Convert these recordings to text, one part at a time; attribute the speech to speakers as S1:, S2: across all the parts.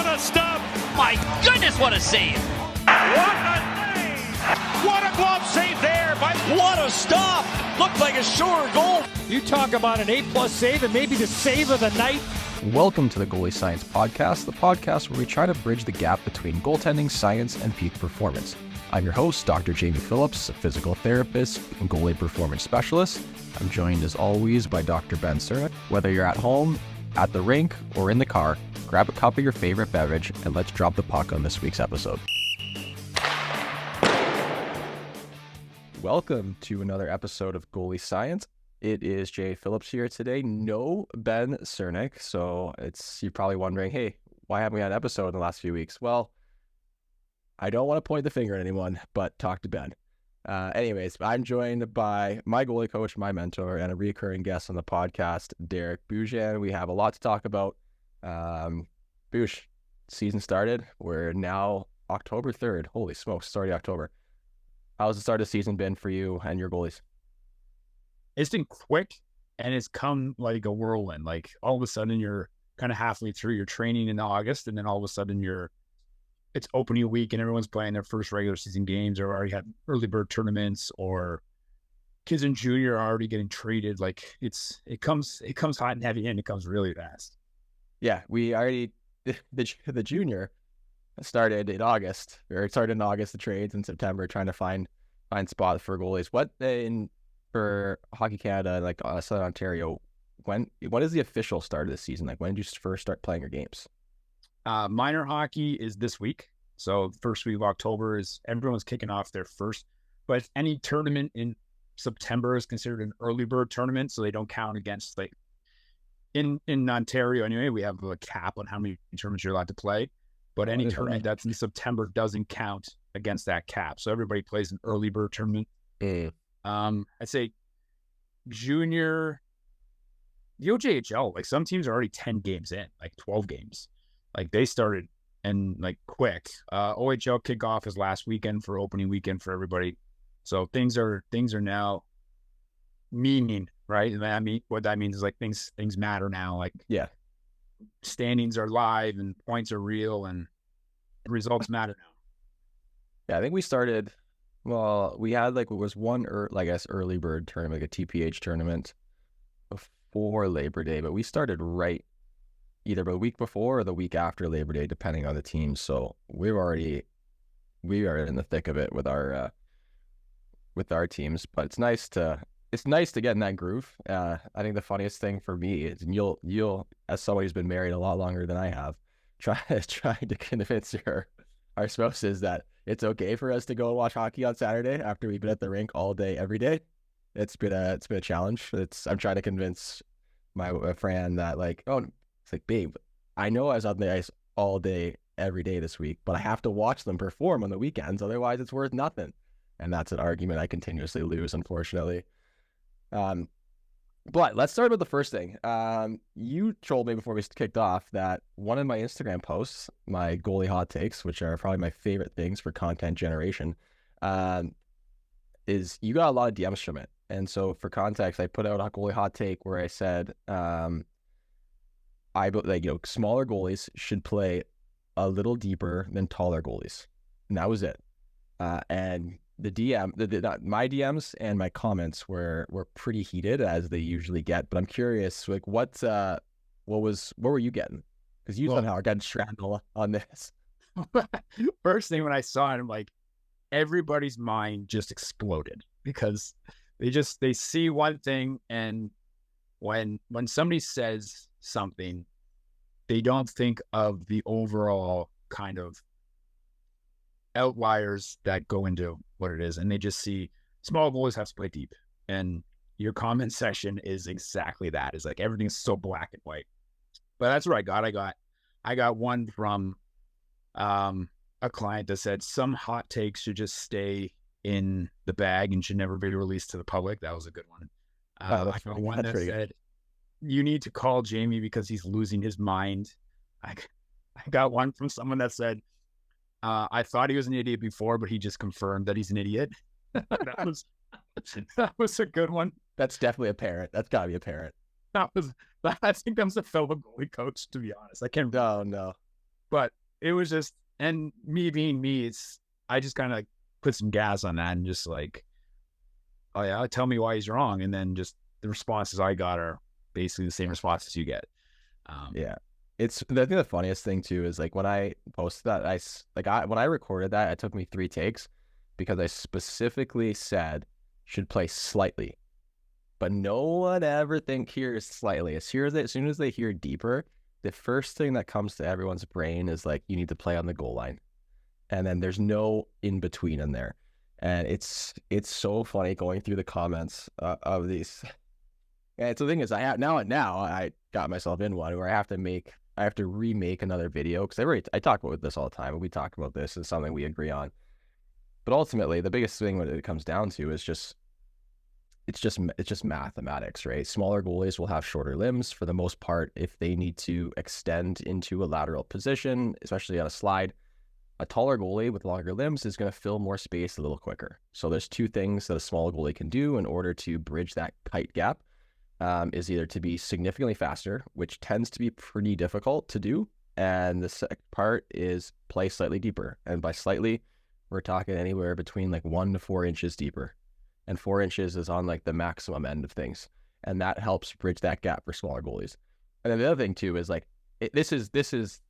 S1: a stop.
S2: My goodness, what a save.
S1: What a save. What a glove save there.
S2: What a stop. Looked like a sure goal.
S1: You talk about an A-plus save and maybe the save of the night.
S3: Welcome to the Goalie Science Podcast, the podcast where we try to bridge the gap between goaltending science and peak performance. I'm your host, Dr. Jamie Phillips, a physical therapist and goalie performance specialist. I'm joined as always by Dr. Ben Cernick. Whether you're at home, at the rink, or in the car, grab a cup of your favorite beverage and let's drop the puck on this week's episode. Welcome to another episode of Goalie Science. It is Jay Phillips here today. No Ben Cernick. So you're probably wondering, hey, why haven't we had an episode in the last few weeks? Well, I don't want to point the finger at anyone, but talk to Ben. Anyways, I'm joined by my goalie coach, my mentor, and a recurring guest on the podcast, Derek Boujan. We have a lot to talk about. Bouj, season started. We're now October 3rd. Holy smokes, it's already October. How's the start of the season been for you and your goalies?
S4: It's been quick, and it's come like a whirlwind. Like all of a sudden you're kind of halfway through your training in August, and then all of a sudden it's opening week and everyone's playing their first regular season games or already had early bird tournaments, or kids in junior are already getting traded. Like it comes hot and heavy, and it comes really fast.
S3: Yeah, we already the junior started in August, or it started in August, the trades in September, trying to find spots for goalies. For Hockey Canada, like Southern Ontario, what is the official start of the season? Like, when did you first start playing your games?
S4: Minor hockey is this week. So first week of October is everyone's kicking off their first, but any tournament in September is considered an early bird tournament. So they don't count against, like in Ontario anyway, we have a cap on how many tournaments you're allowed to play, but any tournament that's in September doesn't count against that cap. So everybody plays an early bird tournament. I'd say junior, the OJHL, like some teams are already 10 games in, like 12 games. Like they started and like quick. OHL kickoff is last weekend for opening weekend for everybody. So things are now meaning, right? And I mean, what that means is like things matter now. Like,
S3: yeah,
S4: standings are live and points are real and results matter now.
S3: Yeah, I think we started. Well, we had like what was one early bird tournament, like a TPH tournament before Labor Day, but we started right either the week before or the week after Labor Day, depending on the team. So we are in the thick of it with our teams. But it's nice to get in that groove. I think the funniest thing for me is, and you'll as somebody who's been married a lot longer than I have, trying to convince our spouses that it's okay for us to go and watch hockey on Saturday after we've been at the rink all day, every day. It's been a challenge. I'm trying to convince my friend that, like, oh, it's like, babe, I know I was on the ice all day, every day this week, but I have to watch them perform on the weekends. Otherwise it's worth nothing. And that's an argument I continuously lose, unfortunately. But let's start with the first thing. You told me before we kicked off that one of my Instagram posts, my goalie hot takes, which are probably my favorite things for content generation, is you got a lot of DMs from it. And so for context, I put out a goalie hot take where I said, smaller goalies should play a little deeper than taller goalies. And that was it. And my DMs and my comments were pretty heated, as they usually get. But I'm curious, like, what were you getting? Because you somehow are getting shrapnel on this.
S4: First thing when I saw it, I'm like, everybody's mind just exploded, because they see one thing, and when somebody says something, they don't think of the overall kind of outliers that go into what it is, and they just see small goalies have to play deep. And your comment section is exactly that. It's like everything's so black and white. But that's what I got. I got one from a client that said some hot takes should just stay in the bag and should never be released to the public. That was a good one. I got one that said, you need to call Jamie because he's losing his mind. I got one from someone that said, I thought he was an idiot before, but he just confirmed that he's an idiot. That was a good one.
S3: That's definitely a parent. That's got to be a parent.
S4: I think that was a fellow goalie coach, to be honest. I can't remember.
S3: No.
S4: But it was just, and me being me, I just kind of put some gas on that and just like, oh yeah, tell me why he's wrong. And then just the responses I got are basically the same responses you get.
S3: Yeah. I think the funniest thing too is like when I posted that, when I recorded that, it took me 3 takes because I specifically said should play slightly, but no one ever hears slightly. As soon as they hear deeper, the first thing that comes to everyone's brain is like, you need to play on the goal line. And then there's no in between in there. And it's so funny going through the comments of these. And so the thing is, now I got myself in one where I have to remake another video because I talk about this all the time. And we talk about this as something we agree on. But ultimately, the biggest thing what it comes down to is it's just mathematics, right? Smaller goalies will have shorter limbs for the most part if they need to extend into a lateral position, especially on a slide. A taller goalie with longer limbs is going to fill more space a little quicker. So there's 2 things that a small goalie can do in order to bridge that height gap. Is either to be significantly faster, which tends to be pretty difficult to do, and the second part is play slightly deeper. And by slightly, we're talking anywhere between like 1 to 4 inches deeper, and 4 inches is on like the maximum end of things, and that helps bridge that gap for smaller goalies. And then the other thing too is like this is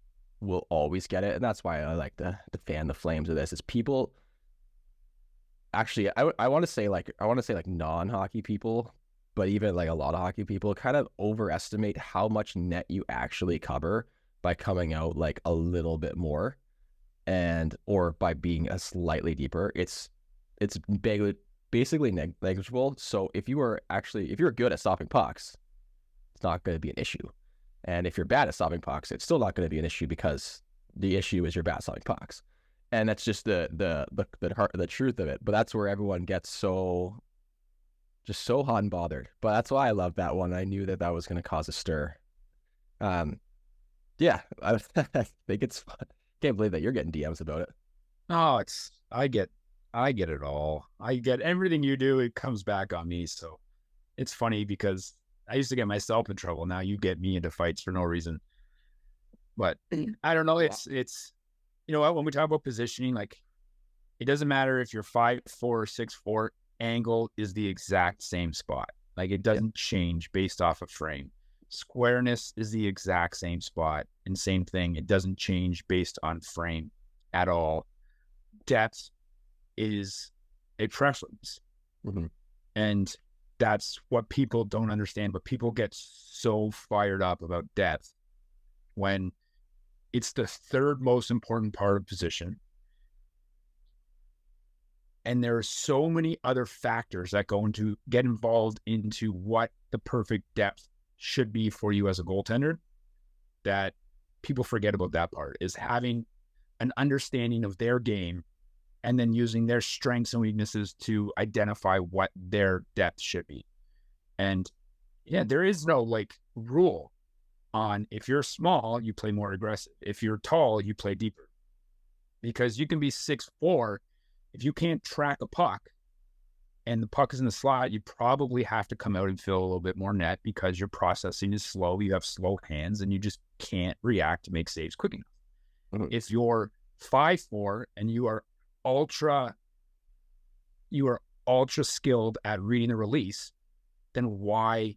S3: we'll always get it, and that's why I like to fan the flames of this. Is people actually I want to say like non-hockey people, but even like a lot of hockey people kind of overestimate how much net you actually cover by coming out like a little bit more or by being a slightly deeper. It's basically negligible. So if you're good at stopping pucks, it's not going to be an issue. And if you're bad at stopping pucks, it's still not going to be an issue because the issue is you're bad at stopping pucks. And that's just the truth of it. But that's where everyone gets so hot and bothered. But that's why I love that one. I knew that was going to cause a stir. Yeah, I think it's fun. Can't believe that you're getting DMs about it.
S4: Oh, I get it all. I get everything you do. It comes back on me. So it's funny because I used to get myself in trouble. Now you get me into fights for no reason. But I don't know. It's you know what? When we talk about positioning, like it doesn't matter if you're 5'4" or 6'4", angle is the exact same spot. Like it doesn't change based off of frame. Squareness is the exact same spot, and same thing. It doesn't change based on frame at all. Depth is a preference.
S3: Mm-hmm.
S4: And that's what people don't understand, but people get so fired up about depth when it's the 3rd most important part of position. And there are so many other factors that get involved into what the perfect depth should be for you as a goaltender that people forget about. That part is having an understanding of their game and then using their strengths and weaknesses to identify what their depth should be. And yeah, there is no like rule on if you're small, you play more aggressive. If you're tall, you play deeper. Because you can be 6'4", if you can't track a puck and the puck is in the slot, you probably have to come out and fill a little bit more net because your processing is slow. You have slow hands and you just can't react to make saves quick enough. Mm-hmm. If you're 5'4" and you are ultra skilled at reading the release, then why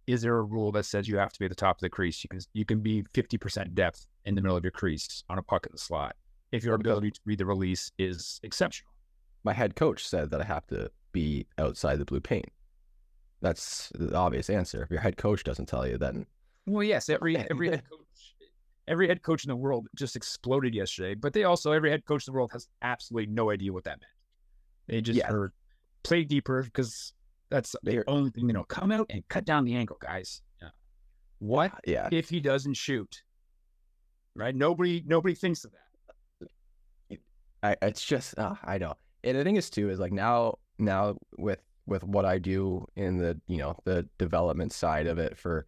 S4: is there a rule that says you have to be at the top of the crease? You can be 50% depth in the middle of your crease on a puck in the slot if your ability to read the release is exceptional.
S3: My head coach said that I have to be outside the blue paint. That's the obvious answer. If your head coach doesn't tell you, then
S4: well, yes, every head coach in the world just exploded yesterday. But every head coach in the world has absolutely no idea what that meant. They just heard play deeper because that's the only thing they know. Come out and cut down the angle, guys. Yeah. What if he doesn't shoot? Right? Nobody thinks of that.
S3: It's just I know. And the thing is too is like now with what I do in the the development side of it for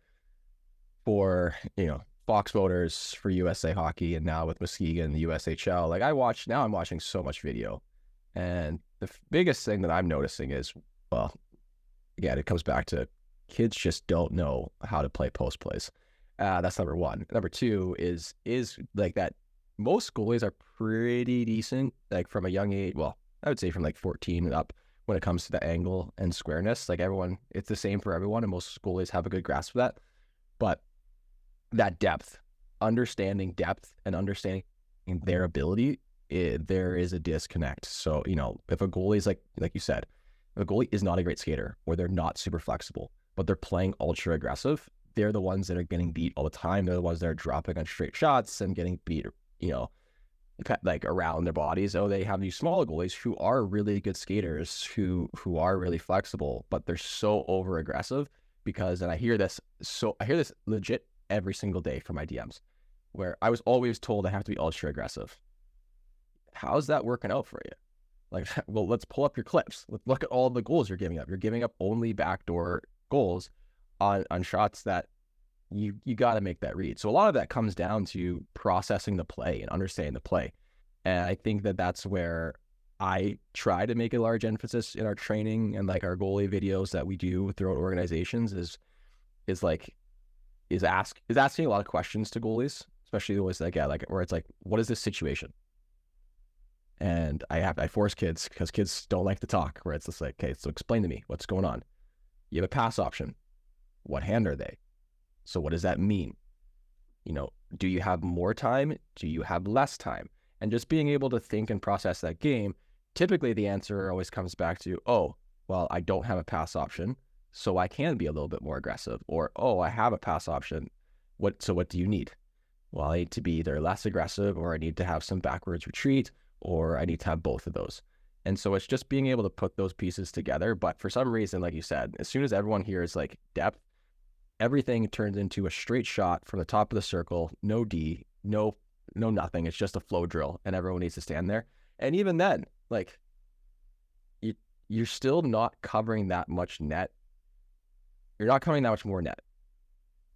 S3: Fox Motors for USA Hockey, and now with Muskegon the USHL, like I'm watching so much video, and the biggest thing that I'm noticing is, well, again, it comes back to kids just don't know how to play post plays. That's number one. Number two is like that most goalies are pretty decent, like from a young age. Well, I would say from like 14 and up when it comes to the angle and squareness. Like everyone, it's the same for everyone, and most goalies have a good grasp of that. But that depth, understanding depth and understanding their ability, there is a disconnect. So, if a goalie is like you said, if a goalie is not a great skater or they're not super flexible, but they're playing ultra aggressive, they're the ones that are getting beat all the time. They're the ones that are dropping on straight shots and getting beat, like around their bodies. Oh, they have these smaller goalies who are really good skaters, who are really flexible, but they're so over aggressive because, and I hear this legit every single day from my DMs, where I was always told I have to be ultra aggressive. How's that working out for you? Like, well, let's pull up your clips. Let's look at all the goals you're giving up. You're giving up only backdoor goals on shots that you got to make that read. So a lot of that comes down to processing the play and understanding the play. And I think that that's where I try to make a large emphasis in our training and like our goalie videos that we do throughout organizations is asking a lot of questions to goalies, especially the ones that get like, where it's like, what is this situation? And I force kids, because kids don't like to talk, where it's just like, okay, so explain to me what's going on. You have a pass option. What hand are they? So what does that mean? Do you have more time? Do you have less time? And just being able to think and process that game, typically the answer always comes back to, oh, well, I don't have a pass option, so I can be a little bit more aggressive. Or, oh, I have a pass option. What do you need? Well, I need to be either less aggressive, or I need to have some backwards retreat, or I need to have both of those. And so it's just being able to put those pieces together. But for some reason, like you said, as soon as everyone hears like depth, everything turns into a straight shot from the top of the circle, no D, no nothing. It's just a flow drill, and everyone needs to stand there. And even then, like, you're still not covering that much net. You're not covering that much more net.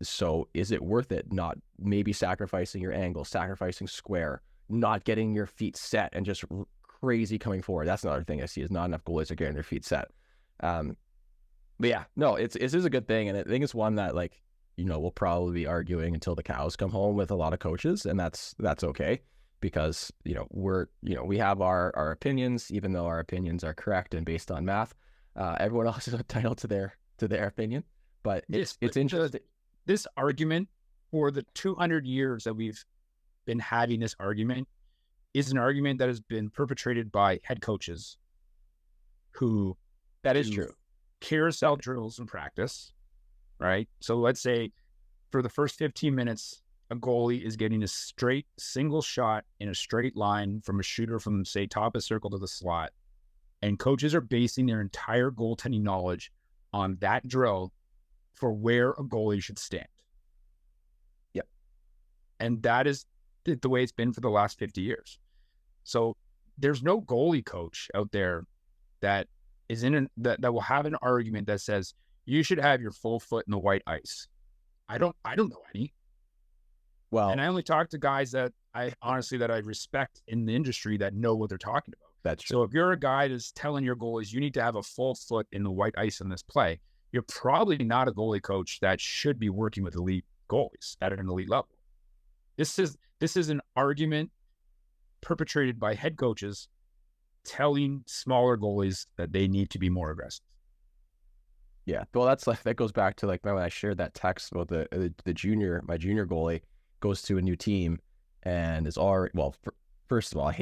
S3: So is it worth it not maybe sacrificing your angle, sacrificing square, not getting your feet set and just crazy coming forward? That's another thing I see is not enough goalies are getting their feet set. But yeah, no, it is a good thing. And I think it's one that we'll probably be arguing until the cows come home with a lot of coaches, and that's okay, because, we have our opinions, even though our opinions are correct and based on math. Everyone else is entitled to their opinion, but it's interesting.
S4: This argument, for the 200 years that we've been having this argument, is an argument that has been perpetrated by head coaches who
S3: that is true.
S4: Carousel drills in practice, right? So let's say for the first 15 minutes, a goalie is getting a straight single shot in a straight line from a shooter from, say, top of circle to the slot. And coaches are basing their entire goaltending knowledge on that drill for where a goalie should stand.
S3: Yep.
S4: And that is the way it's been for the last 50 years. So there's no goalie coach out there that is that will have an argument that says you should have your full foot in the white ice. I don't know any.
S3: Well,
S4: and I only talk to guys that I respect in the industry that know what they're talking about.
S3: That's true.
S4: So if you're a guy that's telling your goalies you need to have a full foot in the white ice in this play, you're probably not a goalie coach that should be working with elite goalies at an elite level. This is an argument perpetrated by head coaches telling smaller goalies that they need to be more aggressive.
S3: Yeah, well, that goes back to when I shared that text about my junior goalie goes to a new team and is already, well, first of all,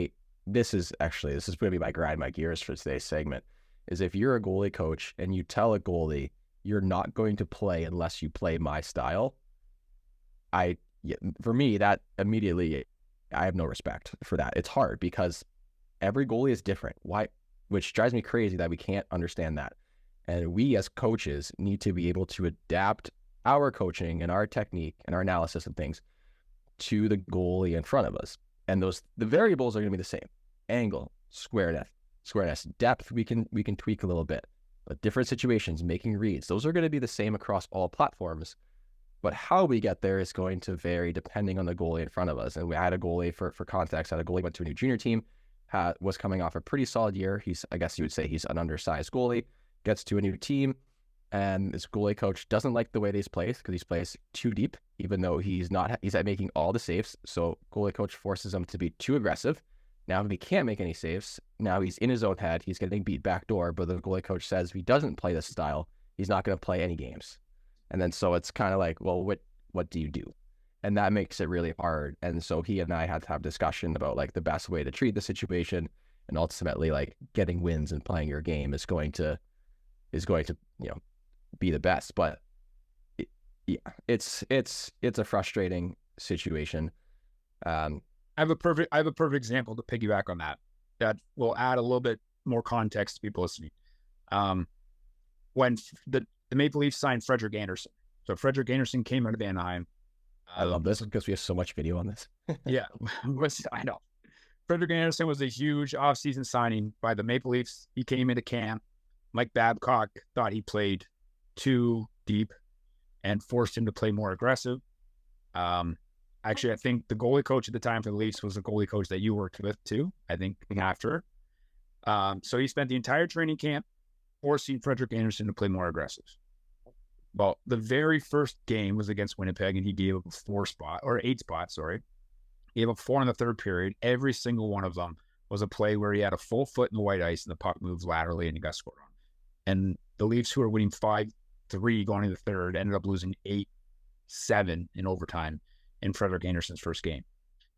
S3: this is going to be my grind my gears for today's segment, is if you're a goalie coach and you tell a goalie you're not going to play unless you play my style, for me, that immediately, I have no respect for that. It's hard because every goalie is different. Which drives me crazy that we can't understand that. And we as coaches need to be able to adapt our coaching and our technique and our analysis of things to the goalie in front of us. And the variables are going to be the same. Angle, squareness, depth, we can tweak a little bit. But different situations, making reads, those are going to be the same across all platforms. But how we get there is going to vary depending on the goalie in front of us. And we had a goalie, for context, went to a new junior team, was coming off a pretty solid year. I guess you would say he's an undersized goalie, gets to a new team, and this goalie coach doesn't like the way these plays because he's plays too deep, even though he's at making all the saves. So goalie coach forces him to be too aggressive. Now, if he can't make any saves, now he's in his own head. He's getting beat backdoor, but the goalie coach says if he doesn't play this style, he's not going to play any games. And then so it's kind of like, well, what do you do? And that makes it really hard. And so he and I had to have a discussion about like the best way to treat the situation, and ultimately like getting wins and playing your game is going to be the best. But it's a frustrating situation.
S4: I have a perfect example to piggyback on that will add a little bit more context to people listening. When the Maple Leafs signed Frederik Andersen. So Frederik Andersen came out of Anaheim.
S3: I love this because we have so much video on this.
S4: Yeah, I know. Frederik Andersen was a huge offseason signing by the Maple Leafs. He came into camp. Mike Babcock thought he played too deep and forced him to play more aggressive. Actually, I think the goalie coach at the time for the Leafs was the goalie coach that you worked with too, I think, after. So he spent the entire training camp forcing Frederik Andersen to play more aggressive. Well, the very first game was against Winnipeg, and he gave up 8 spots, He gave up 4 in the third period. Every single one of them was a play where he had a full foot in the white ice and the puck moves laterally and he got scored on. And the Leafs, who were winning 5-3 going into the third, ended up losing 8-7 in overtime in Frederik Andersen's first game.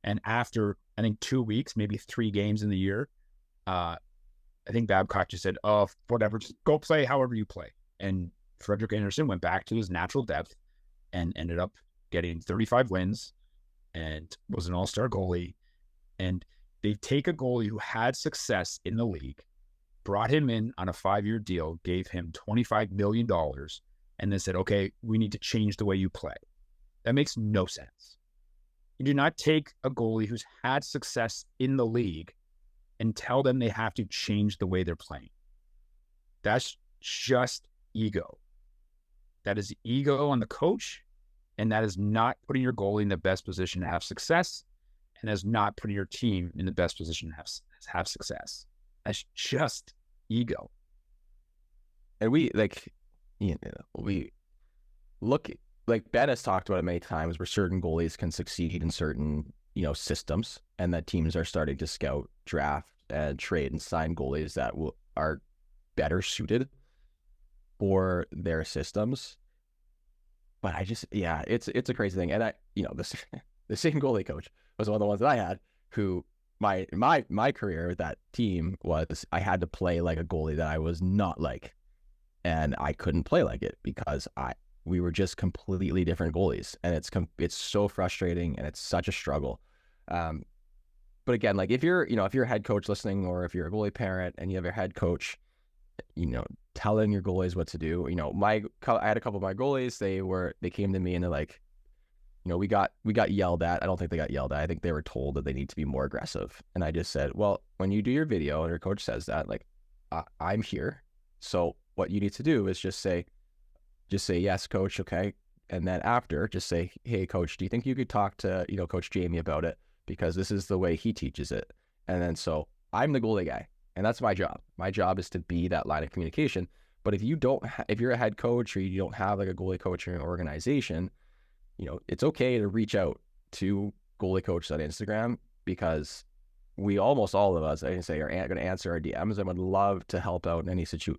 S4: And after, I think, 2 weeks, maybe 3 games in the year, I think Babcock just said, oh, whatever, just go play however you play. And Frederik Andersen went back to his natural depth and ended up getting 35 wins and was an all-star goalie. And they take a goalie who had success in the league, brought him in on a 5-year deal, gave him $25 million, and then said, okay, we need to change the way you play. That makes no sense. You do not take a goalie who's had success in the league and tell them they have to change the way they're playing. That's just ego. That is ego on the coach, and that is not putting your goalie in the best position to have success, and is not putting your team in the best position to have success. That's just ego.
S3: And we look, like Ben has talked about it many times, where certain goalies can succeed in certain, systems, and that teams are starting to scout, draft, and trade and sign goalies that are better suited for their systems. But it's a crazy thing. And the same goalie coach was one of the ones that I had, who my career with that team was, I had to play like a goalie that I was not like, and I couldn't play like it because we were just completely different goalies, and it's so frustrating and it's such a struggle. But again, like if you're a head coach listening, or if you're a goalie parent and you have your head coach, telling your goalies what to do. I had a couple of my goalies. They came to me and they're like, we got yelled at. I don't think they got yelled at. I think they were told that they need to be more aggressive. And I just said, well, when you do your video and your coach says that, like, I'm here. So what you need to do is just say, yes, coach. Okay. And then after, just say, hey, coach, do you think you could talk to, Coach Jamie about it? Because this is the way he teaches it. And then, so I'm the goalie guy, and that's my job. My job is to be that line of communication. But if you don't, if you're a head coach, or you don't have like a goalie coach in your organization, it's okay to reach out to goalie coach on Instagram, because almost all of us, I can say, are going to answer our DMs and would love to help out in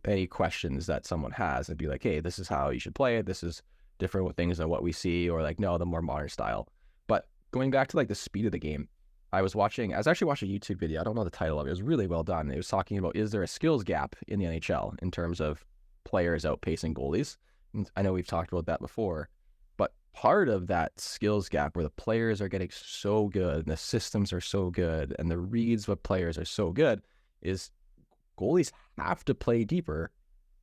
S3: any questions that someone has, and be like, hey, this is how you should play it. This is different with things than what we see, or like, no, the more modern style. But going back to like the speed of the game, I was actually watching a YouTube video. I don't know the title of it. It was really well done. It was talking about, is there a skills gap in the NHL in terms of players outpacing goalies? And I know we've talked about that before, but part of that skills gap, where the players are getting so good and the systems are so good and the reads of players are so good, is goalies have to play deeper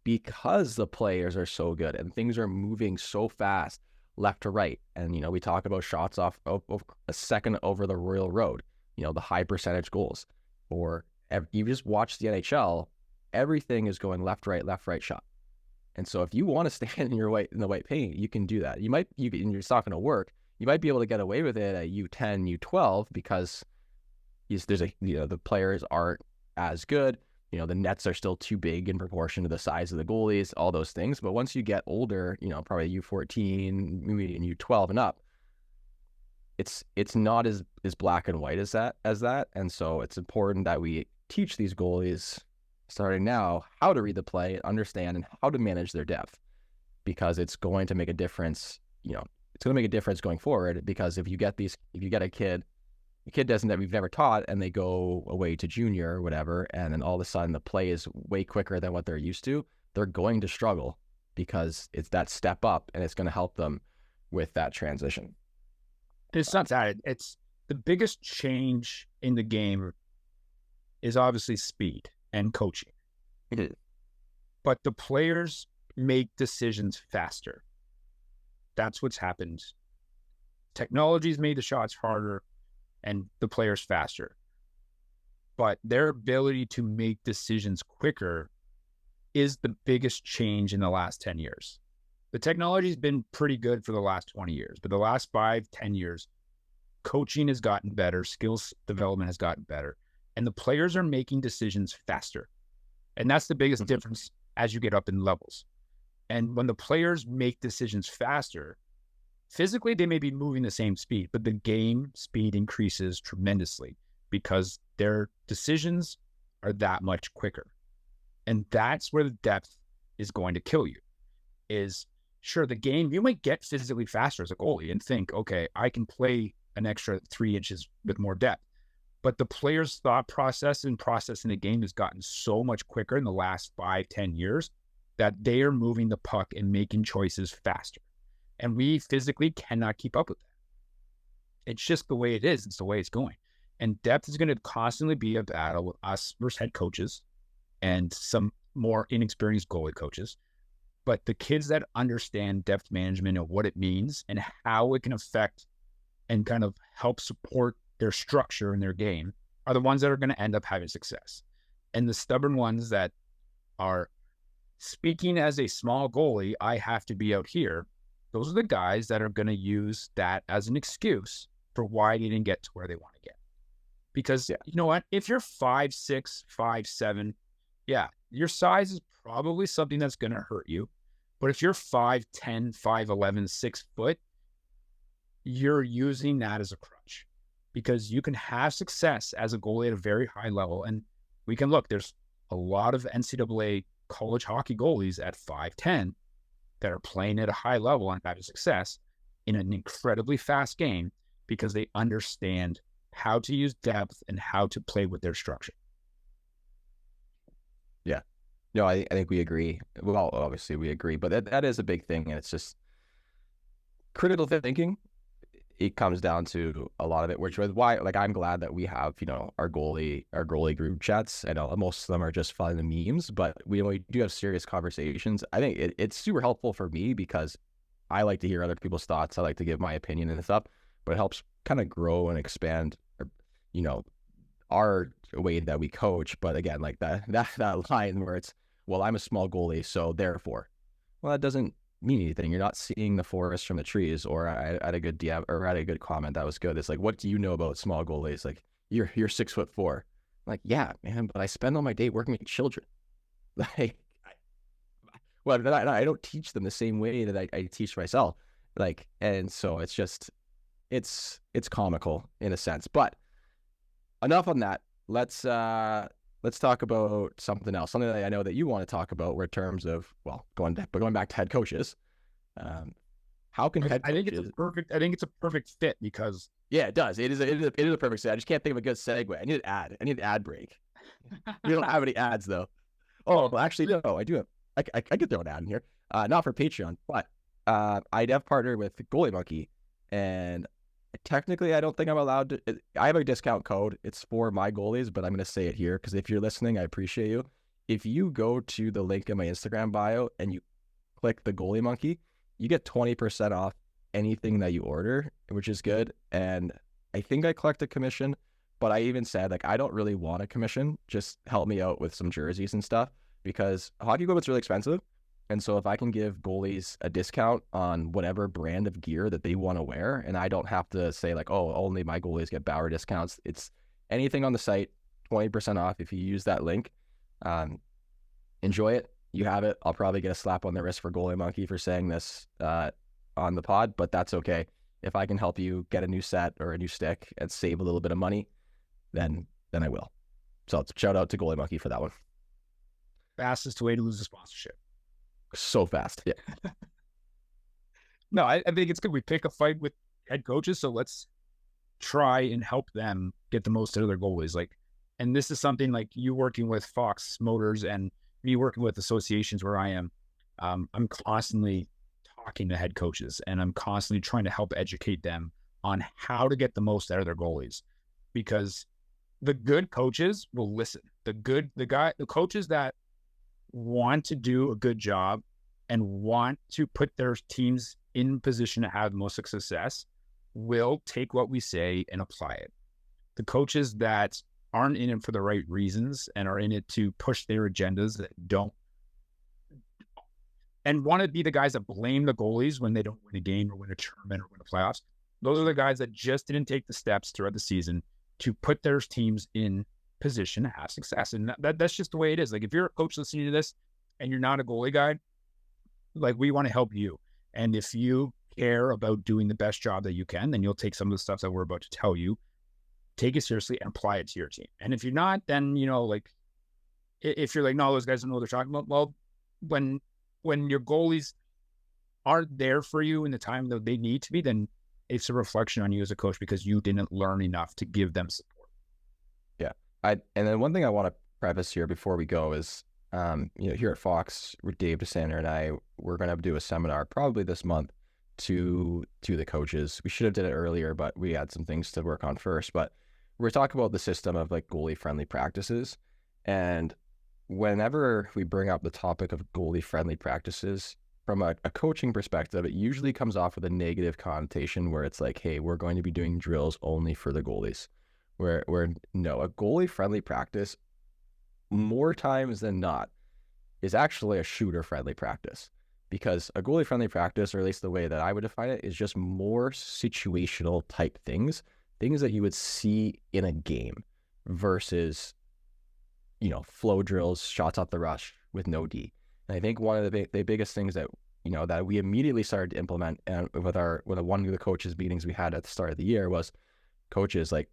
S3: because the players are so good and things are moving so fast left to right. And, we talk about shots off of a second over the Royal Road, the high percentage goals. Or you just watch the NHL, everything is going left, right shot. And so if you want to stand in the white paint, you can do that. And it's not going to work. You might be able to get away with it at U10, U12, because the players aren't as good. You know, the nets are still too big in proportion to the size of the goalies, all those things. But once you get older, you know, probably U14, maybe in U12 and up, it's not as black and white as that. And so it's important that we teach these goalies starting now how to read the play, understand, and how to manage their depth, because it's going to make a difference. You know, it's going to make a difference going forward, because if you get a kid doesn't that we've never taught, and they go away to junior or whatever, and then all of a sudden the play is way quicker than what they're used to, they're going to struggle, because it's that step up, and it's going to help them with that transition.
S4: It's not that. It's the biggest change in the game is obviously speed and coaching. But the players make decisions faster. That's what's happened. Technology's made the shots harder and the players faster. But their ability to make decisions quicker is the biggest change in the last 10 years. The technology's been pretty good for the last 20 years, but the last 5-10 years, coaching has gotten better, skills development has gotten better, and the players are making decisions faster. And that's the biggest difference as you get up in levels. And when the players make decisions faster, physically they may be moving the same speed, but the game speed increases tremendously because their decisions are that much quicker. And that's where the depth is going to kill you. Is sure, the game, you might get physically faster as a goalie and think, okay, I can play an extra 3 inches with more depth. But the player's thought process and processing the game has gotten so much quicker in the last 5-10 years that they are moving the puck and making choices faster. And we physically cannot keep up with that. It's just the way it is. It's the way it's going. And depth is going to constantly be a battle with us versus head coaches and some more inexperienced goalie coaches. But the kids that understand depth management and what it means and how it can affect and kind of help support their structure in their game are the ones that are going to end up having success. And the stubborn ones that are speaking as a small goalie, I have to be out here. Those are the guys that are going to use that as an excuse for why they didn't get to where they want to get. Because you know what? If you're 5'6", 5'7", yeah, your size is probably something that's going to hurt you. But if you're 5'10", 5'11", 6 foot, you're using that as a crutch, because you can have success as a goalie at a very high level. And we can look, there's a lot of NCAA college hockey goalies at 5'10" that are playing at a high level and having success in an incredibly fast game because they understand how to use depth and how to play with their structure.
S3: Yeah. No, I think we agree. Well, obviously we agree, but that is a big thing. And it's just critical thinking. It comes down to a lot of it, which was why, like, I'm glad that we have, you know, our goalie group chats. I know most of them are just fun and memes, but we do have serious conversations. I think it's super helpful for me because I like to hear other people's thoughts. I like to give my opinion and stuff, but it helps kind of grow and expand, you know, our way that we coach. But again, like that line where it's, well, I'm a small goalie, so therefore, well, that doesn't mean anything. You're not seeing the forest from the trees. Or I had a good DM or I had a good comment that was good. It's like, what do you know about small goalies? Like, you're 6'4". I'm like, yeah, man, but I spend all my day working with children. Like, I don't teach them the same way that I teach myself. Like, and so it's just, it's comical in a sense. But enough on that. Let's talk about something else. Something that I know that you want to talk about, where in terms of, well, going back to head coaches. How can head coaches?
S4: I think it's a perfect fit because
S3: it does. It is a perfect fit. I just can't think of a good segue. I need an ad break. We don't have any ads though. Oh, well, actually, no, I do have. I could throw an ad in here. Not for Patreon, but I have partnered with Goalie Monkey, and technically, I don't think I'm allowed to. I have a discount code. It's for my goalies, but I'm going to say it here because if you're listening, I appreciate you. If you go to the link in my Instagram bio and you click the Goalie Monkey, you get 20% off anything that you order, which is good. And I think I collect a commission, but I even said, like, I don't really want a commission. Just help me out with some jerseys and stuff, because hockey equipment's really expensive. And so if I can give goalies a discount on whatever brand of gear that they want to wear, and I don't have to say like, oh, only my goalies get Bauer discounts. It's anything on the site, 20% off if you use that link. Enjoy it. You have it. I'll probably get a slap on the wrist for Goalie Monkey for saying this on the pod, but that's okay. If I can help you get a new set or a new stick and save a little bit of money, then I will. So shout out to Goalie Monkey for that one.
S4: Fastest way to lose a sponsorship.
S3: So fast. Yeah.
S4: No, I think it's good. We pick a fight with head coaches, so let's try and help them get the most out of their goalies. Like, and this is something like you working with Fox Motors and me working with associations where I am. I'm constantly talking to head coaches, and I'm constantly trying to help educate them on how to get the most out of their goalies, because the good coaches will listen. The coaches that want to do a good job and want to put their teams in position to have the most success will take what we say and apply it. The coaches that aren't in it for the right reasons and are in it to push their agendas that don't, and want to be the guys that blame the goalies when they don't win a game or win a tournament or win a playoffs. Those are the guys that just didn't take the steps throughout the season to put their teams in position to have success. And that's just the way it is. Like, if you're a coach listening to this and you're not a goalie guy, like, we want to help you. And if you care about doing the best job that you can, then you'll take some of the stuff that we're about to tell you, take it seriously and apply it to your team. And if you're not, then, you know, like, if you're like, no, those guys don't know what they're talking about. Well, when your goalies aren't there for you in the time that they need to be, then it's a reflection on you as a coach because you didn't learn enough to give them support.
S3: Yeah. And then one thing I want to preface here before we go is, here at Fox, Dave DeSander and I, we're going to do a seminar probably this month to the coaches. We should have did it earlier, but we had some things to work on first. But we're talking about the system of like goalie-friendly practices. And whenever we bring up the topic of goalie-friendly practices, from a coaching perspective, it usually comes off with a negative connotation where it's like, hey, we're going to be doing drills only for the goalies. Where no, a goalie-friendly practice, more times than not, is actually a shooter-friendly practice. Because a goalie-friendly practice, or at least the way that I would define it, is just more situational type things that you would see in a game versus, flow drills, shots off the rush with no D. And I think one of the biggest things that, that we immediately started to implement, and with one of the coaches meetings we had at the start of the year, was coaches, like,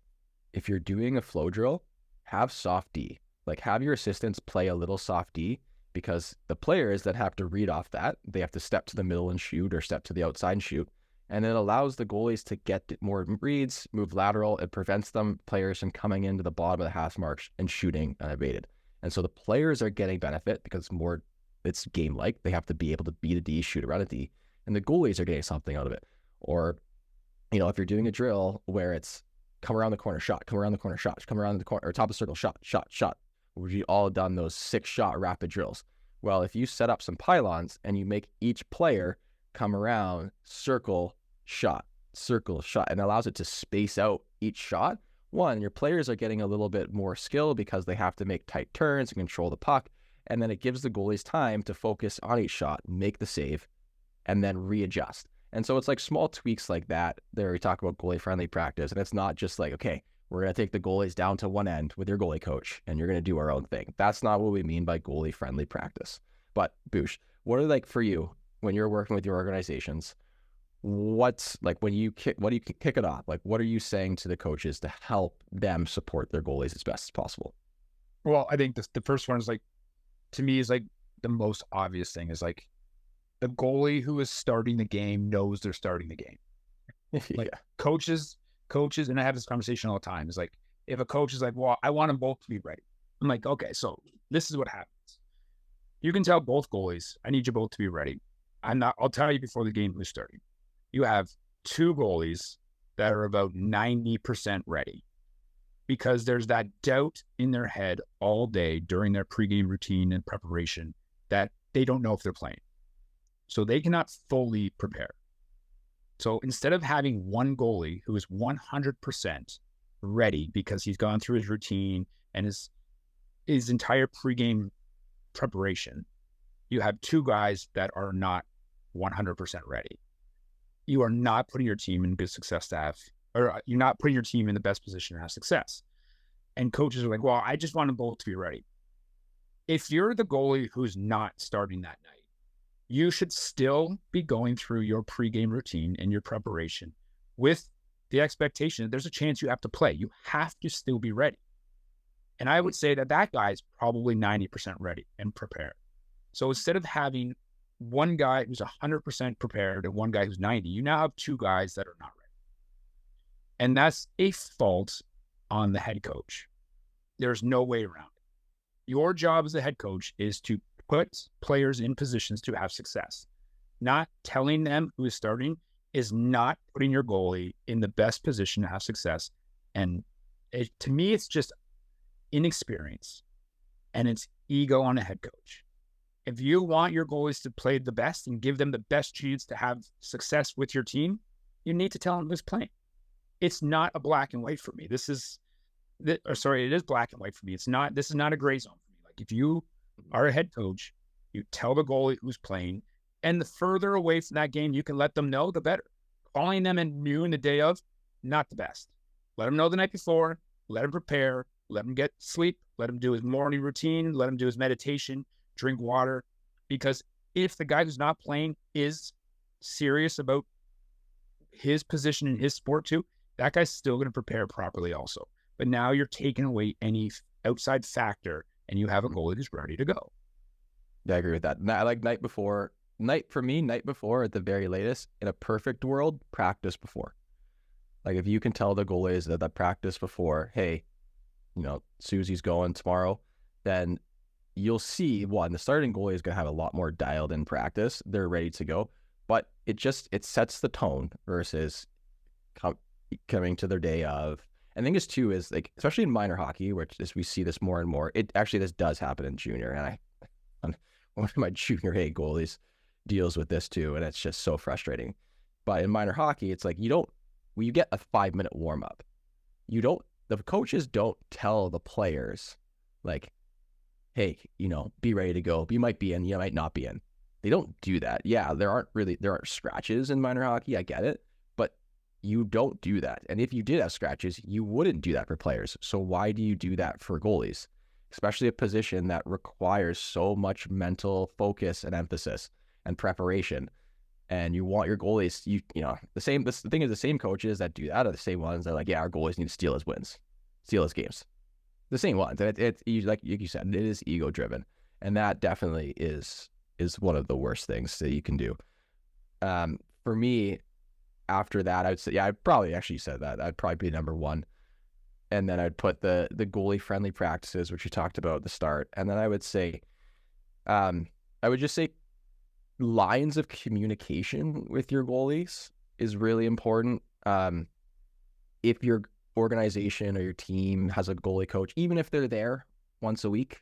S3: if you're doing a flow drill, have soft D. Like, have your assistants play a little soft D, because the players that have to read off that, they have to step to the middle and shoot or step to the outside and shoot. And it allows the goalies to get more reads, move lateral. It prevents players from coming into the bottom of the half marks and shooting unabated. And so the players are getting benefit because it's game-like. They have to be able to beat a D, shoot around a D, and the goalies are getting something out of it. Or, if you're doing a drill where it's come around the corner, shot, come around the corner, shot, come around the corner, or top of the circle, shot, shot, shot. We've all done those 6-shot rapid drills. Well, if you set up some pylons and you make each player come around, circle, shot, and allows it to space out each shot, one, your players are getting a little bit more skill because they have to make tight turns and control the puck. And then it gives the goalies time to focus on each shot, make the save, and then readjust. And so it's like small tweaks like that. There we talk about goalie-friendly practice. And it's not just like, okay, we're going to take the goalies down to one end with your goalie coach, and you're going to do our own thing. That's not what we mean by goalie-friendly practice. But, Boosh, what are, like, for you, when you're working with your organizations, what's, like, what do you kick it off? Like, what are you saying to the coaches to help them support their goalies as best as possible?
S4: Well, I think the first one is, like, to me, is like the most obvious thing is, like, the goalie who is starting the game knows they're starting the game. Like, yeah. coaches, and I have this conversation all the time, is like, if a coach is like, well, I want them both to be ready. I'm like, okay, so this is what happens. You can tell both goalies, I need you both to be ready. I'll tell you before the game is starting. You have 2 goalies that are about 90% ready, because there's that doubt in their head all day during their pregame routine and preparation that they don't know if they're playing. So they cannot fully prepare. So instead of having one goalie who is 100% ready because he's gone through his routine and his entire pregame preparation, you have 2 guys that are not 100% ready. You are not putting your team in good success to have, or you're not putting your team in the best position to have success. And coaches are like, well, I just want them both to be ready. if you're the goalie who's not starting that night, you should still be going through your pregame routine and your preparation with the expectation that there's a chance you have to play. You have to still be ready. And I would say that that guy is probably 90% ready and prepared. So instead of having one guy who's 100% prepared and one guy who's 90, you now have two guys that are not ready. And that's a fault on the head coach. There's no way around it. Your job as a head coach is to put players in positions to have success. Not telling them who is starting is not putting your goalie in the best position to have success. And to me, it's just inexperience and it's ego on a head coach. If you want your goalies to play the best and give them the best chance to have success with your team, you need to tell them who's playing. It's not a black and white for me. It is black and white for me. This is not a gray zone for me. Like if you are a head coach, you tell the goalie who's playing, and the further away from that game you can let them know, the better. Calling them in noon the day of, not the best. Let them know the night before, let him prepare, let him get sleep, let him do his morning routine, let him do his meditation, drink water. Because if the guy who's not playing is serious about his position in his sport too, that guy's still going to prepare properly also. But now you're taking away any outside factor and you have a goalie who's ready to go.
S3: Yeah, I agree with that. Like night before at the very latest, in a perfect world, practice before. Like if you can tell the goalies that practice before, hey, Susie's going tomorrow, then you'll see, one, the starting goalie is going to have a lot more dialed in practice. They're ready to go. But it sets the tone versus coming to their day of. I think this too is like, especially in minor hockey, which we see this more and more. This does happen in junior. And one of my junior A goalies deals with this too. And it's just so frustrating. But in minor hockey, it's like you get a 5-minute warm up. The coaches don't tell the players like, hey, be ready to go. You might be in, you might not be in. They don't do that. Yeah, there aren't scratches in minor hockey. I get it. But you don't do that. And if you did have scratches, you wouldn't do that for players. So why do you do that for goalies? Especially a position that requires so much mental focus and emphasis and preparation. And you want your goalies, the thing is the same coaches that do that are the same ones that are like, yeah, our goalies need to steal his wins, steal his games. The same ones. And it's like you said, it is ego driven. And that definitely is one of the worst things that you can do. For me, after that, I would say, yeah, I'd probably actually said that. I'd probably be number one. And then I'd put the goalie friendly practices, which you talked about at the start. And then I would say, I would just say lines of communication with your goalies is really important. If your organization or your team has a goalie coach, even if they're there once a week,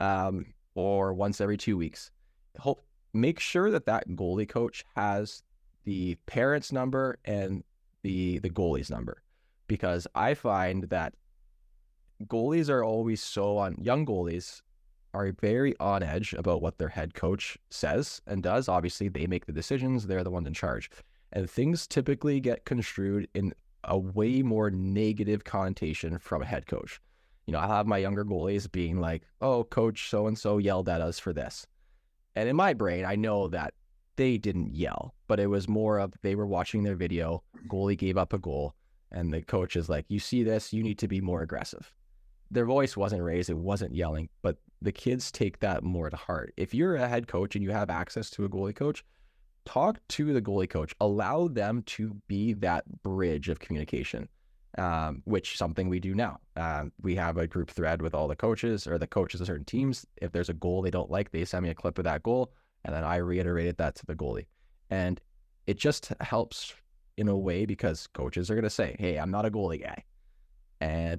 S3: or once every 2 weeks, make sure that goalie coach has the parent's number and the goalie's number, because I find that goalies are always young goalies are very on edge about what their head coach says and does. Obviously, they make the decisions. They're the ones in charge. And things typically get construed in a way more negative connotation from a head coach. I have my younger goalies being like, oh, coach so-and-so yelled at us for this. And in my brain, I know that they didn't yell, but it was more of they were watching their video, goalie gave up a goal, and the coach is like, you see this, you need to be more aggressive. Their voice wasn't raised, it wasn't yelling, but the kids take that more to heart. If you're a head coach and you have access to a goalie coach, talk to the goalie coach. Allow them to be that bridge of communication, which is something we do now. We have a group thread with all the coaches, or the coaches of certain teams. If there's a goal they don't like, they send me a clip of that goal, and then I reiterated that to the goalie. And it just helps in a way, because coaches are going to say, hey, I'm not a goalie guy.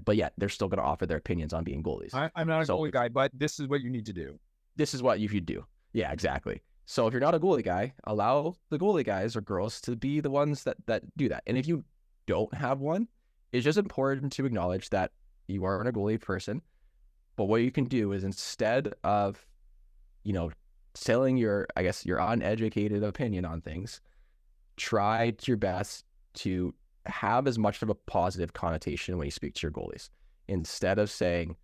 S3: But yet they're still going to offer their opinions on being goalies.
S4: I'm not a goalie guy, but this is what you need to do.
S3: This is what you should do. Yeah, exactly. So if you're not a goalie guy, allow the goalie guys or girls to be the ones that do that. And if you don't have one, it's just important to acknowledge that you aren't a goalie person. But what you can do is, instead of, selling your uneducated opinion on things, try your best to have as much of a positive connotation when you speak to your goalies. Instead of saying,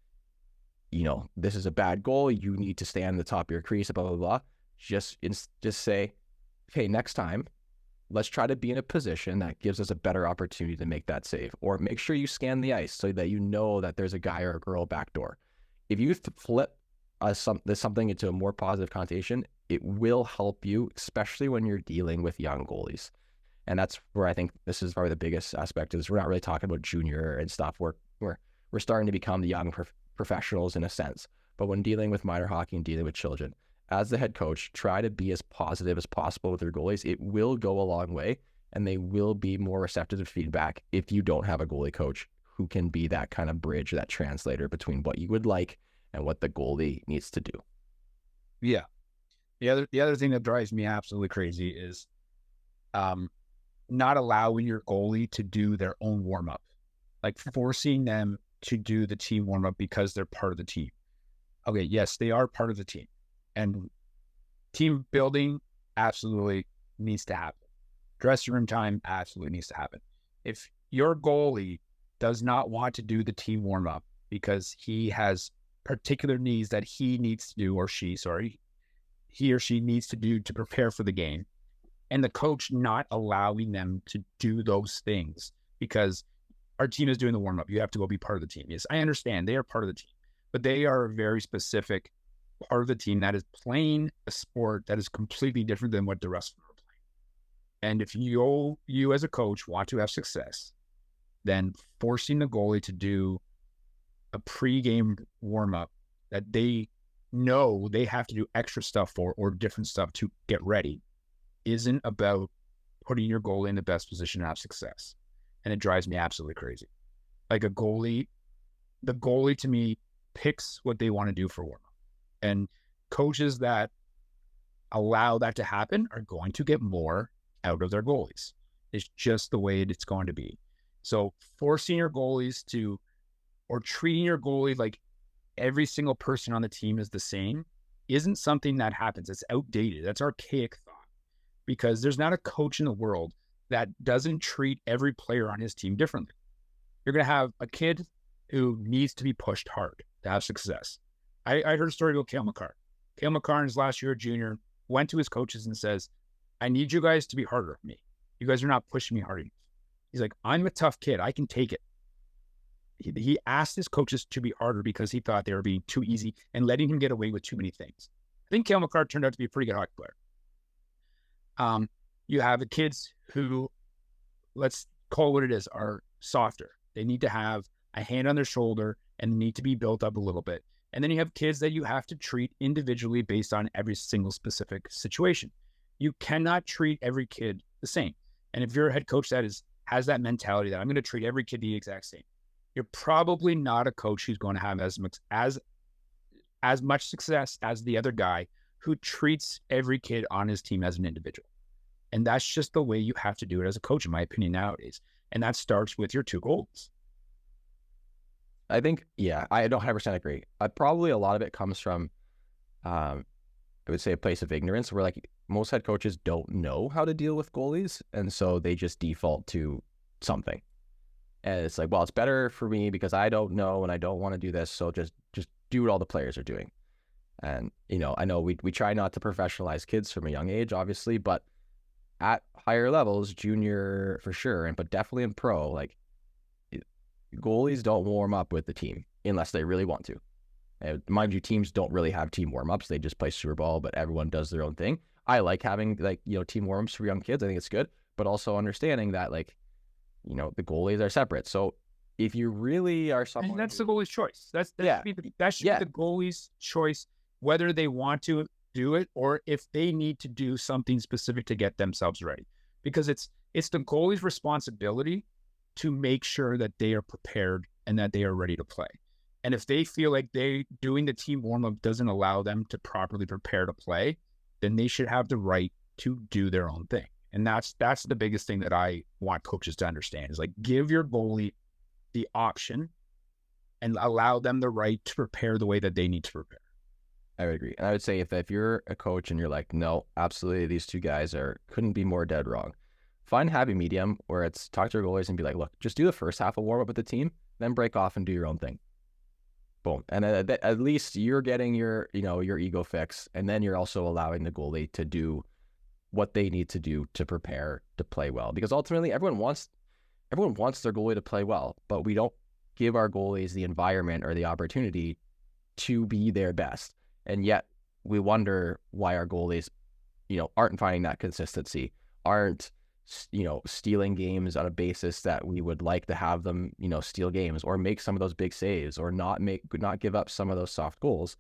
S3: this is a bad goal. You need to stay on the top of your crease, blah, blah, blah. Just say, hey, next time, let's try to be in a position that gives us a better opportunity to make that save. Or make sure you scan the ice so that you know that there's a guy or a girl back door. If you flip something into a more positive connotation, it will help you, especially when you're dealing with young goalies. And that's where I think this is probably the biggest aspect is we're not really talking about junior and stuff. We're starting to become the young professionals in a sense. But when dealing with minor hockey and dealing with children, as the head coach, try to be as positive as possible with your goalies. It will go a long way, and they will be more receptive to feedback if you don't have a goalie coach who can be that kind of bridge, that translator between what you would like and what the goalie needs to do.
S4: Yeah. The other thing that drives me absolutely crazy is not allowing your goalie to do their own warm-up, like forcing them to do the team warm-up because they're part of the team. Okay, yes, they are part of the team. And team building absolutely needs to happen. Dressing room time absolutely needs to happen. If your goalie does not want to do the team warm-up because he has particular needs that he needs to do, he or she needs to do to prepare for the game, and the coach not allowing them to do those things because our team is doing the warm-up, you have to go be part of the team. Yes, I understand they are part of the team, but they are a very specific part of the team that is playing a sport that is completely different than what the rest of them are playing. And if you as a coach want to have success, then forcing the goalie to do a pre-game warm-up that they know they have to do extra stuff for or different stuff to get ready isn't about putting your goalie in the best position to have success. And it drives me absolutely crazy. Like the goalie to me picks what they want to do for warm-up. And coaches that allow that to happen are going to get more out of their goalies. It's just the way it's going to be. So forcing your goalies or treating your goalie like every single person on the team is the same isn't something that happens. It's outdated. That's archaic thought, because there's not a coach in the world that doesn't treat every player on his team differently. You're going to have a kid who needs to be pushed hard to have success. I heard a story about Cale Makar. Cale Makar in his last year at junior went to his coaches and says, I need you guys to be harder on me. You guys are not pushing me hard enough. He's like, I'm a tough kid. I can take it. He asked his coaches to be harder because he thought they were being too easy and letting him get away with too many things. I think Cale Makar turned out to be a pretty good hockey player. You have the kids who, let's call it what it is, are softer. They need to have a hand on their shoulder and need to be built up a little bit. And then you have kids that you have to treat individually based on every single specific situation. You cannot treat every kid the same. And if you're a head coach that has that mentality that I'm going to treat every kid the exact same, you're probably not a coach who's going to have as much success as the other guy who treats every kid on his team as an individual. And that's just the way you have to do it as a coach, in my opinion, nowadays. And that starts with your two goals.
S3: I think, yeah, I don't 100% agree. Probably a lot of it comes from, I would say, a place of ignorance where like most head coaches don't know how to deal with goalies. And so they just default to something. And it's like, well, it's better for me because I don't know and I don't want to do this. So just do what all the players are doing. And, I know we try not to professionalize kids from a young age, obviously, but at higher levels, junior for sure, but definitely in pro, like goalies don't warm up with the team unless they really want to. And mind you, teams don't really have team warm-ups. They just play Super Bowl, but everyone does their own thing. I like having team warm-ups for young kids. I think it's good, but also understanding that the goalies are separate. So if you really are someone,
S4: and that's the goalie's choice. That should be the goalie's choice, whether they want to do it or if they need to do something specific to get themselves ready. Because it's the goalie's responsibility to make sure that they are prepared and that they are ready to play. And if they feel like doing the team warm-up doesn't allow them to properly prepare to play, then they should have the right to do their own thing. And that's the biggest thing that I want coaches to understand is like, give your goalie the option and allow them the right to prepare the way that they need to prepare.
S3: I would agree. And I would say if you're a coach and you're like, no, absolutely, these two guys couldn't be more dead wrong. Find a happy medium where it's talk to your goalies and be like, look, just do the first half of warm-up with the team, then break off and do your own thing. Boom. And at least you're getting your, your ego fix. And then you're also allowing the goalie to do what they need to do to prepare to play well. Because ultimately everyone wants their goalie to play well, but we don't give our goalies the environment or the opportunity to be their best. And yet we wonder why our goalies, aren't finding that consistency, aren't, stealing games on a basis that we would like to have them, steal games or make some of those big saves or not give up some of those soft goals.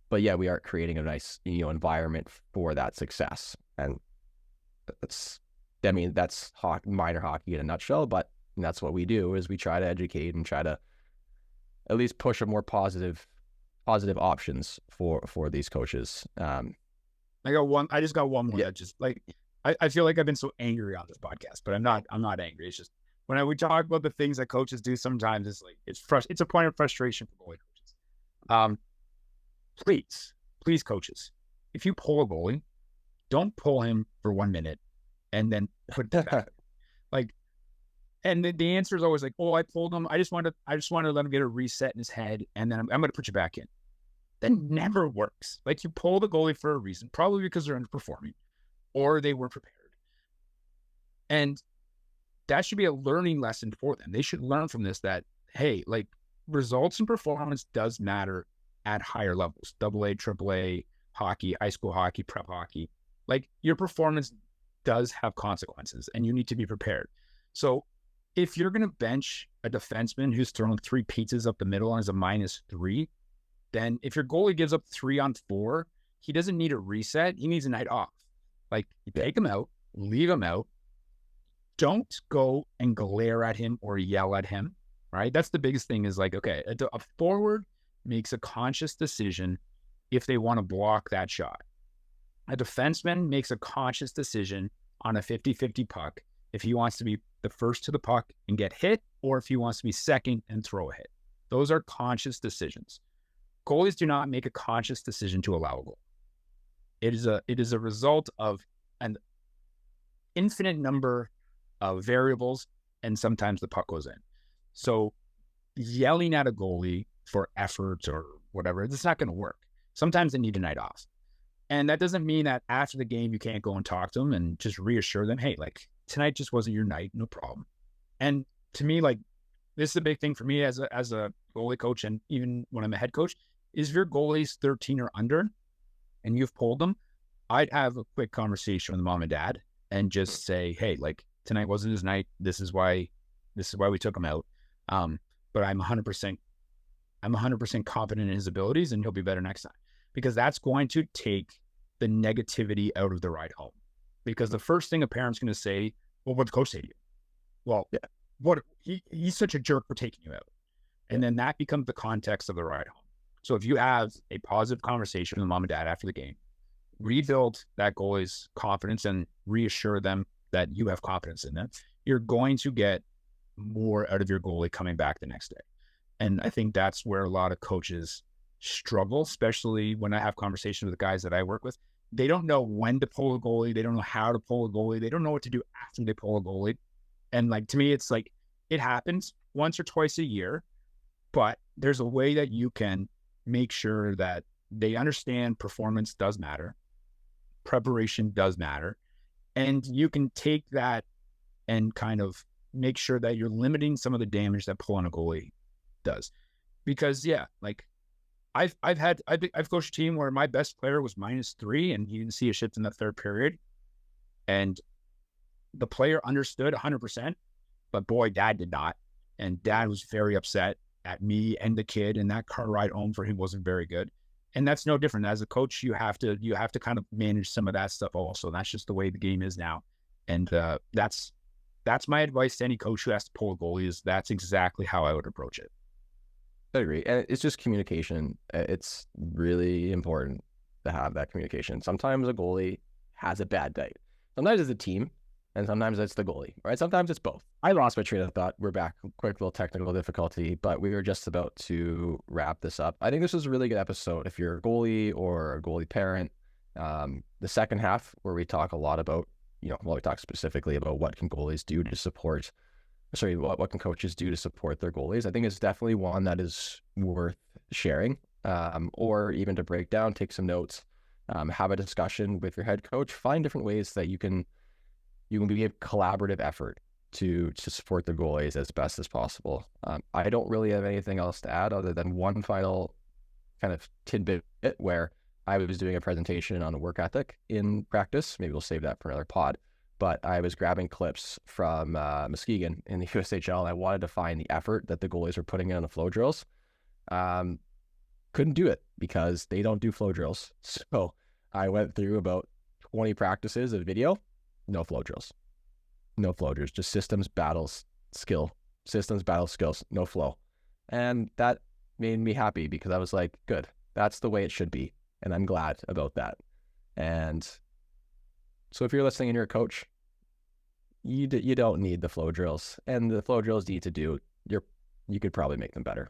S3: But yeah, we aren't creating a nice, environment for that success. And that's minor hockey in a nutshell, but that's what we do is we try to educate and try to at least push a more positive options for these coaches.
S4: I just got one more.
S3: Yeah.
S4: That just like, I feel like I've been so angry on this podcast, but I'm not angry. It's just when we talk about the things that coaches do, sometimes it's like, it's a point of frustration for goalie coaches. Please coaches, if you pull a goalie, don't pull him for 1 minute and then put it back. Like, and the answer is always like, oh, I pulled him. I just wanted to let him get a reset in his head. And then I'm going to put you back in. That never works. Like, you pull the goalie for a reason, probably because they're underperforming or they weren't prepared. And that should be a learning lesson for them. They should learn from this that, hey, like, results and performance does matter at higher levels, AA, AAA hockey, high school hockey, prep hockey. Like, your performance does have consequences and you need to be prepared. So if you're going to bench a defenseman who's throwing 3 pizzas up the middle and is a -3, then if your goalie gives up 3 on 4, he doesn't need a reset. He needs a night off. Like, you take him out, leave him out. Don't go and glare at him or yell at him, right? That's the biggest thing is like, okay, a forward makes a conscious decision if they want to block that shot. A defenseman makes a conscious decision on a 50-50 puck if he wants to be the first to the puck and get hit, or if he wants to be second and throw a hit. Those are conscious decisions. Goalies do not make a conscious decision to allow a goal. It is a result of an infinite number of variables, and sometimes the puck goes in. So yelling at a goalie for effort or whatever, it's not going to work. Sometimes they need a night off. And that doesn't mean that after the game, you can't go and talk to them and just reassure them, hey, like, tonight just wasn't your night, no problem. And to me, like, this is a big thing for me as a goalie coach, and even when I'm a head coach, is if your goalie's 13 or under and you've pulled them, I'd have a quick conversation with mom and dad and just say, hey, like, tonight wasn't his night. This is why we took him out. But I'm 100% confident in his abilities, and he'll be better next time. Because that's going to take the negativity out of the ride home. Because the first thing a parent's going to say, well, what'd the coach say to you? Well, yeah, what he's such a jerk for taking you out. And then that becomes the context of the ride home. So if you have a positive conversation with mom and dad after the game, rebuild that goalie's confidence and reassure them that you have confidence in them, you're going to get more out of your goalie coming back the next day. And I think that's where a lot of coaches struggle, especially when I have conversations with the guys that I work with. They don't know when to pull a goalie. They don't know how to pull a goalie. They don't know what to do after they pull a goalie. And like, to me, it's like, it happens once or twice a year, but there's a way that you can make sure that they understand performance does matter. Preparation does matter. And you can take that and kind of make sure that you're limiting some of the damage that pulling a goalie does. Because yeah, like, I've coached a team where my best player was -3 and he didn't see a shift in the third period. And the player understood 100%, but boy, dad did not. And dad was very upset at me and the kid, and that car ride home for him wasn't very good. And that's no different. As a coach, you have to kind of manage some of that stuff also. That's just the way the game is now. And that's my advice to any coach who has to pull a goalie, is that's exactly how I would approach it.
S3: I agree. And it's just communication. It's really important to have that communication. Sometimes a goalie has a bad night. Sometimes it's a team, and sometimes it's the goalie, right? Sometimes it's both. I lost my train of thought. We're back. Quick little technical difficulty, but we were just about to wrap this up. I think this was a really good episode. If you're a goalie or a goalie parent, the second half where we talk a lot about, we talk specifically about what can goalies do to support what can coaches do to support their goalies? I think it's definitely one that is worth sharing, or even to break down, take some notes, have a discussion with your head coach, find different ways that you can be a collaborative effort to support the goalies as best as possible. I don't really have anything else to add other than one final kind of tidbit where I was doing a presentation on work ethic in practice. Maybe we'll save that for another pod. But I was grabbing clips from Muskegon in the USHL, and I wanted to find the effort that the goalies were putting in on the flow drills. Couldn't do it because they don't do flow drills. So I went through about 20 practices of video, no flow drills. No flow drills, just systems, battles, skill. Systems, battles, skills, no flow. And that made me happy because I was like, good, that's the way it should be. And I'm glad about that. And so if you're listening and you're a coach, you don't need the flow drills. And the flow drills need to do, you could probably make them better.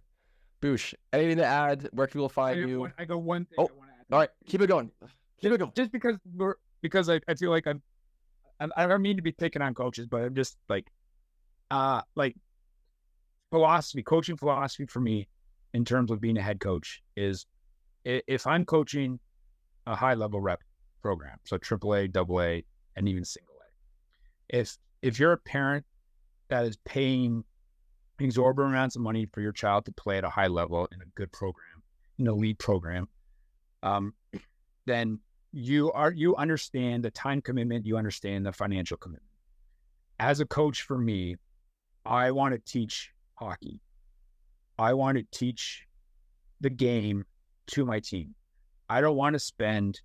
S3: Boosh, anything to add? Where can people find you?
S4: I got one thing
S3: I want to add. All right, keep it going.
S4: Just because I feel like I don't mean to be picking on coaches, but I'm just like coaching philosophy for me in terms of being a head coach is if I'm coaching a high level rep program, so AAA, AA, and even single A, if you're a parent that is paying exorbitant amounts of money for your child to play at a high level in a good program, an elite program, then you understand the time commitment, you understand the financial commitment. As a coach, for me, I want to teach hockey. I want to teach the game to my team. I don't want to spend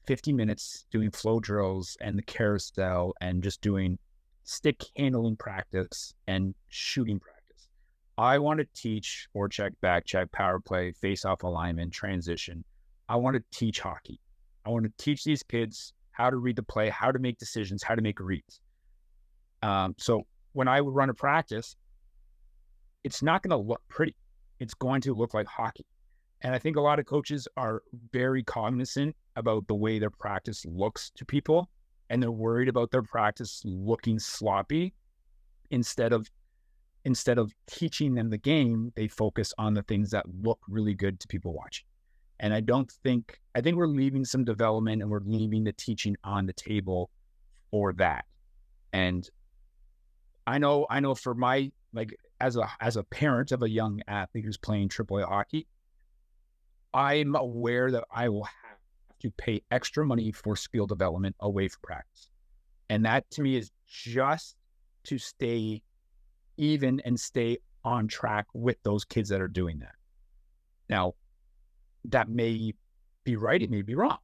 S4: 50 minutes doing flow drills and the carousel and just doing stick handling practice and shooting practice. I want to teach forecheck, back check, power play, face-off alignment, transition. I want to teach hockey. I want to teach these kids how to read the play, how to make decisions, how to make reads. So when I would run a practice, it's not going to look pretty. It's going to look like hockey. And I think a lot of coaches are very cognizant about the way their practice looks to people, and they're worried about their practice looking sloppy. Instead of teaching them the game, they focus on the things that look really good to people watching. And I think we're leaving some development and we're leaving the teaching on the table for that. And I know for my, like, as a parent of a young athlete who's playing AAA hockey, I'm aware that I will have to pay extra money for skill development away from practice. And that to me is just to stay even and stay on track with those kids that are doing that. Now, that may be right, it may be wrong.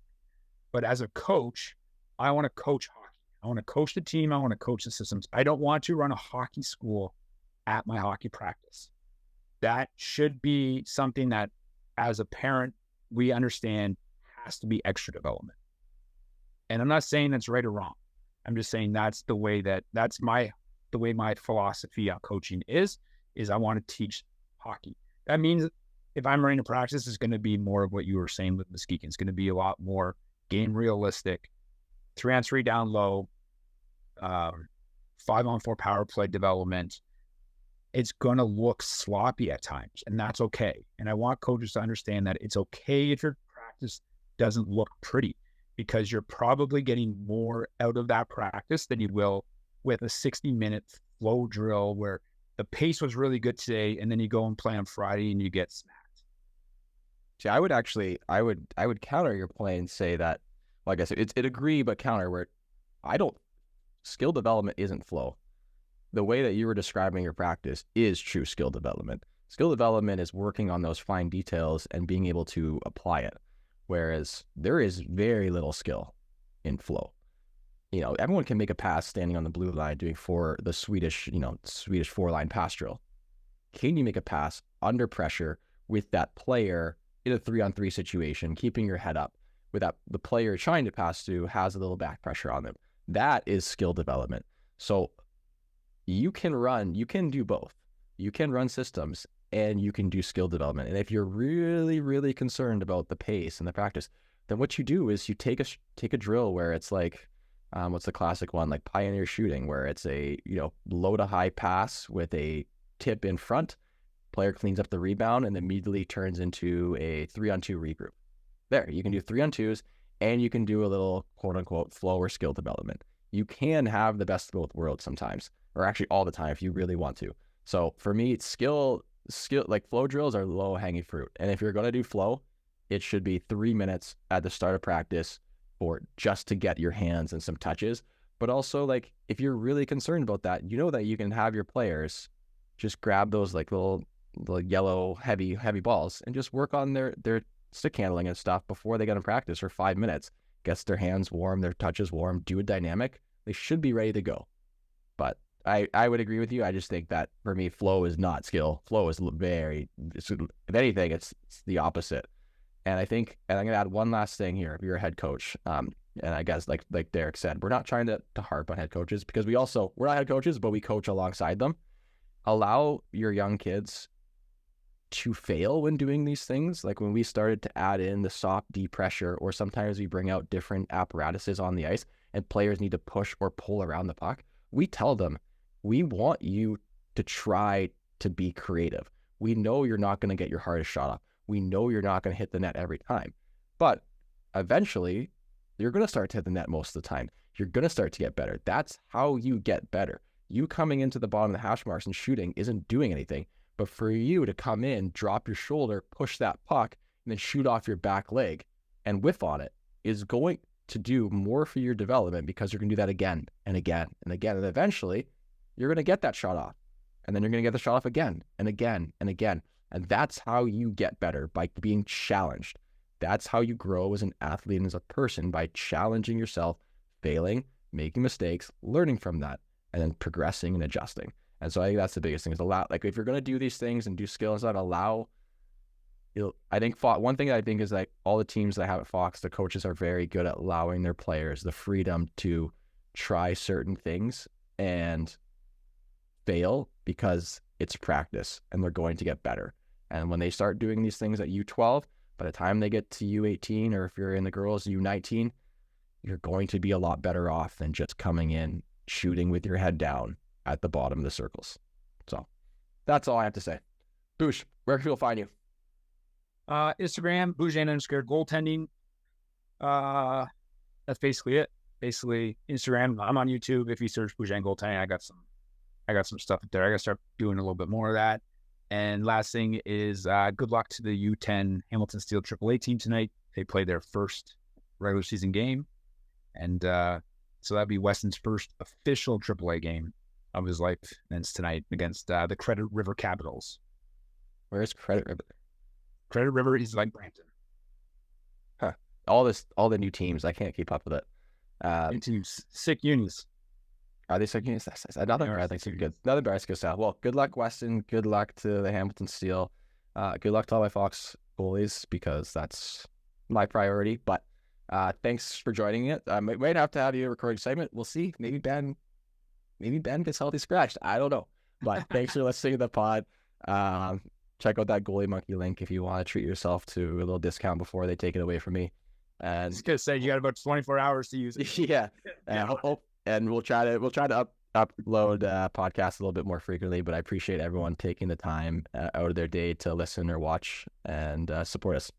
S4: But as a coach, I want to coach hockey. I want to coach the team. I want to coach the systems. I don't want to run a hockey school at my hockey practice. That should be something that, as a parent, we understand has to be extra development. And I'm not saying that's right or wrong. I'm just saying that's the way my philosophy on coaching is I want to teach hockey. That means if I'm running a practice, it's going to be more of what you were saying with Muskegon. It's going to be a lot more game realistic, 3-on-3 down low, 5-on-4 power play development. It's going to look sloppy at times, and that's okay. And I want coaches to understand that it's okay if your practice doesn't look pretty, because you're probably getting more out of that practice than you will with a 60-minute flow drill where the pace was really good today, and then you go and play on Friday and you get smacked.
S3: See, I would counter your play and say that, well, I guess it agree, but counter where skill development isn't flow. The way that you were describing your practice is true skill development. Skill development is working on those fine details and being able to apply it. Whereas there is very little skill in flow. You know, everyone can make a pass standing on the blue line doing the Swedish 4-line pass drill. Can you make a pass under pressure with that player in a 3-on-3 situation, keeping your head up with the player you're trying to pass to has a little back pressure on them? That is skill development. So you can do both. You can run systems and you can do skill development. And if you're really, really concerned about the pace and the practice, then what you do is you take a drill where it's like, What's the classic one? Like pioneer shooting, where it's a, low to high pass with a tip in front. Player cleans up the rebound and immediately turns into a 3-on-2 regroup. There, you can do 3-on-2s and you can do a little quote unquote flow or skill development. You can have the best of both worlds sometimes, or actually all the time if you really want to. So for me, skill, like flow drills are low hanging fruit. And if you're going to do flow, it should be 3 minutes at the start of practice for just to get your hands and some touches. But also, like, if you're really concerned about that, that you can have your players just grab those like little yellow heavy balls and just work on their stick handling and stuff before they get in practice for 5 minutes. Gets their hands warm, their touches warm, do a dynamic. They should be ready to go. But I would agree with you. I just think that for me, flow is not skill. Flow is if anything, it's the opposite. And I'm going to add one last thing here. If you're a head coach, and I guess like Derek said, we're not trying to harp on head coaches, because we're not head coaches, but we coach alongside them. Allow your young kids to fail when doing these things. Like when we started to add in the soft deep pressure, or sometimes we bring out different apparatuses on the ice and players need to push or pull around the puck, we tell them, we want you to try to be creative. We know you're not going to get your hardest shot off. We know you're not going to hit the net every time, but eventually you're going to start to hit the net most of the time. You're going to start to get better. That's how you get better. You coming into the bottom of the hash marks and shooting isn't doing anything. But for you to come in, drop your shoulder, push that puck, and then shoot off your back leg and whiff on it is going to do more for your development, because you're going to do that again and again and again. And eventually, you're going to get that shot off. And then you're going to get the shot off again and again and again. And that's how you get better, by being challenged. That's how you grow as an athlete and as a person, by challenging yourself, failing, making mistakes, learning from that, and then progressing and adjusting. And so I think that's the biggest thing, is like, if you're going to do these things and do skills that I think one thing that I think is, like, all the teams that I have at Fox, the coaches are very good at allowing their players the freedom to try certain things and fail, because it's practice and they're going to get better. And when they start doing these things at U12, by the time they get to U18, or if you're in the girls, U19, you're going to be a lot better off than just coming in, shooting with your head down at the bottom of the circles. So that's all I have to say. Boosh, where can people find you?
S4: Instagram, Bougin_goaltending. That's basically it. Basically, Instagram. I'm on YouTube. If you search Bougin goaltending, I got some stuff up there. I got to start doing a little bit more of that. And last thing is, good luck to the U10 Hamilton Steel AAA team tonight. They play their first regular season game, and so that'd be Weston's first official AAA game of his life. And it's tonight against the Credit River Capitals.
S3: Where's Credit River?
S4: Credit River is like Brampton.
S3: Huh. All the new teams, I can't keep up with it.
S4: New teams, sick unis.
S3: Are they sick unis? That's another. I think it's good. Another Barska style. Well, good luck, Weston. Good luck to the Hamilton Steel. Good luck to all my Fox goalies, because that's my priority. But thanks for joining it. I might have to have you a recording segment. We'll see. Maybe Ben gets healthy scratched. I don't know. But thanks for listening to the pod. Check out that Goalie Monkey link if you want to treat yourself to a little discount before they take it away from me. And
S4: I was gonna say, you got about 24 hours to use it.
S3: Yeah. And we'll try to upload podcasts a little bit more frequently. But I appreciate everyone taking the time out of their day to listen or watch and support us.